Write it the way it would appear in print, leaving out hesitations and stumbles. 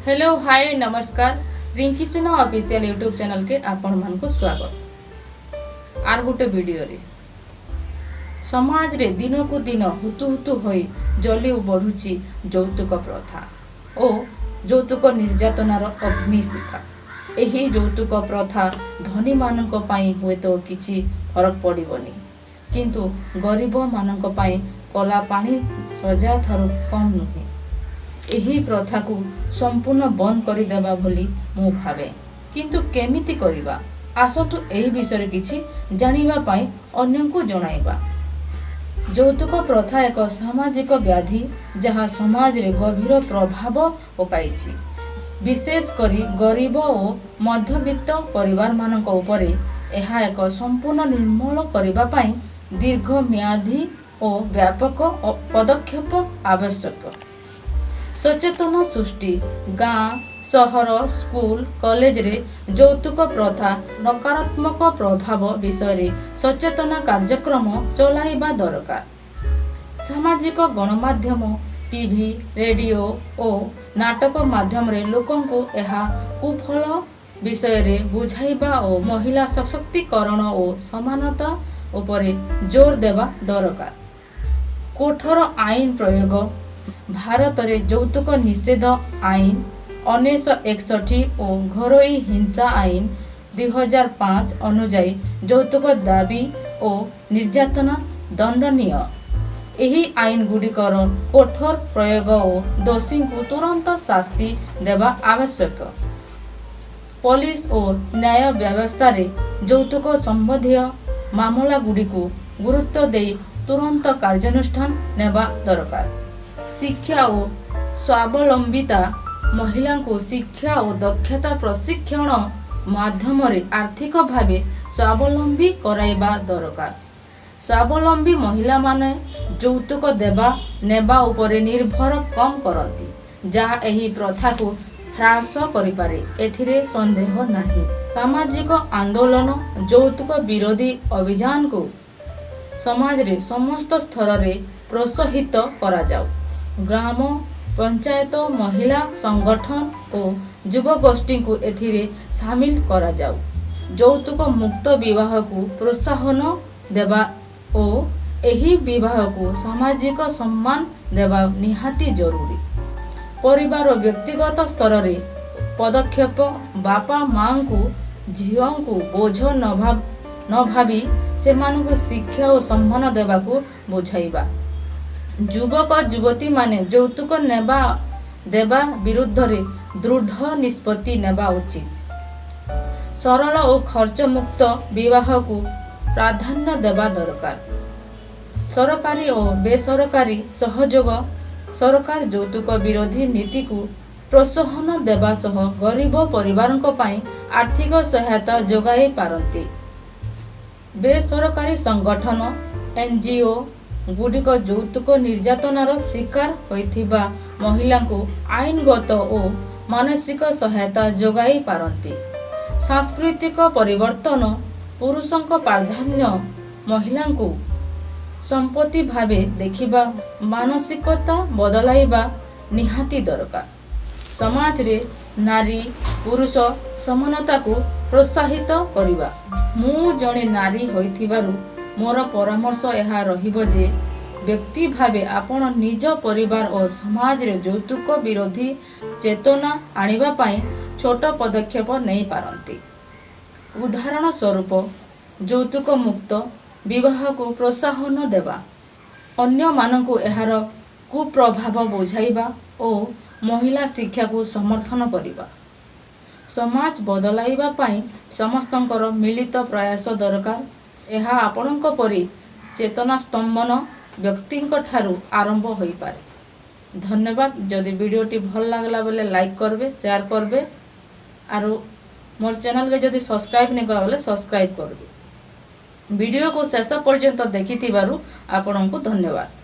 Hello hi नमस्कार रिंकी सुना official YouTube channel के आपण मान को स्वागत। आर गोटे वीडियो रे समाज रे दिन को दिन हुतु हुतु होई जली बढ़ुची यौतुक प्रथा ओ यौतुक निर्यातनार अग्निशिखा। एही यौतुक प्रथा धनी मानक पई होय तो किछि फरक पड़िबनी, किंतु गरीब मानक पई कला पानी सजा थारु कम नुहे। एही प्रथा को संपूर्ण बंद कर देबा भली मु भावे, किंतु केमिति करिबा आसतु एही विषय किछि जानिबा पई अन्य को जणाइबा। यौतुक प्रथा एक सामाजिक व्याधि जहाँ समाज रे गभीर प्रभाव पकाइछि, विशेष करी गरीब और मध्यवित्त परिवार मानक उपरे एहा एक संपूर्ण निर्मूल करिबा पई दीर्घ म्यादी और व्यापक पदक्षेप आवश्यक। सचेतन सृष्टि गाँ सहर स्कूल कॉलेज रे यौतुक प्रथा नकारात्मक प्रभाव विषय सचेतना कार्यक्रम चलाइबा दरकार। सामाजिक गणमाध्यम टीवी रेडियो और नाटक माध्यम रे लोकन को एहा कुफल विषय रे बुझाइबा और महिला सशक्तिकरण और समानता उपरे जोर देवा दरकार। कठोर आईन प्रयोग भारत रे यौतुक निषेध आईन 1961 और घरोई हिंसा आईन 2005 अनुजाई यौतुक दाबी और निर्यातना दंडनीय। एही आईन गुड़िकर कठोर प्रयोग और दोषी को तुरंत शास्ति देवा आवश्यक। पुलिस और न्याय व्यवस्था रे यौतुक संबंधी मामला गुड़ी को गुरुत्व दे तुरंत कार्यानुष्ठान नेबा दरकार। शिक्षा और स्वावलंबिता महिला को शिक्षा और दक्षता प्रशिक्षण माध्यम रे आर्थिक भावे स्वावलंबी कराइबा दरकार। स्वावलंबी महिला माने यौतुक देवा नेबा उपरे निर्भर कम करती, जहाँ एही प्रथा को ह्रास करिपारे, एथिरे संदेह नाही। सामाजिक आंदोलन यौतुक विरोधी अभियान को समाज रे समस्त स्तर रे प्रोत्साहित करा जाऊ। ग्राम पंचायत महिला संगठन और युवा गोष्ठी को एथिरे शामिल करा जाऊ। यौतुक मुक्त विवाह को प्रोत्साहन देवा और एही विवाह को सामाजिक सम्मान देवा निहाती जरूरी। परिवार और व्यक्तिगत स्तर रे पदक्षेप बापा माँ को झियों को बोझ न भावी से शिक्षा और सम्मान देवा को बुझाइबा। युवक युवती माने यौतुक नेबा देवा विरुद्ध रे दृढ़ निष्पत्ति नेबा उचित। सरल और खर्च मुक्त विवाह को प्राधान्य देवा दरकार। सरकारी और बेसरकारी सहयोग सरकार यौतुक विरोधी नीति को प्रोत्साहन देवा सह गरीब परिवारन को पाई आर्थिक सहायता जोगाई पारंती। बेसरकारी संगठन एनजीओ गुड़िक यौतुक निर्यातनार शिकार होइथिबा महिला को आईनगत और मानसिक सहायता जोगाई पारंती। सांस्कृतिक परिवर्तन पुरुषों प्राधान्य महिला को संपत्ति भावे देखिबा मानसिकता बदलाइबा निहाती दरकार। समाज रे नारी पुरुष समानता को प्रोत्साहित करिबा। मु जणे नारी होइथिबारु मोर परामर्श यह रहिबो जे व्यक्ति भावे आपण निज परिवार और समाज रे यौतुक विरोधी चेतना आनिबा पाई छोट पदक्षेप नहीं पारंती। उदाहरण स्वरूप यौतुक मुक्त विवाह को प्रोत्साहन देवा, अन्य मानकु एहार कुप्रभाव बुझाइबा और महिला शिक्षा को समर्थन करिबा। समाज बदलाइबा पाई समस्तंकर मिलित प्रयास दरकार। यह आपणक परि चेतना स्तंभन व्यक्तिंक ठारू आरंभ होई पारे। धन्यवाद। जदि वीडियोटी भल लागला बेले लाइक करबे, शेयर करबे आरो मोर चैनल रे जदि सब्सक्राइब नहीं करा बेले सब्सक्राइब करबे। वीडियो को शेष पर्यंत देखिथिबारु आपणक धन्यवाद।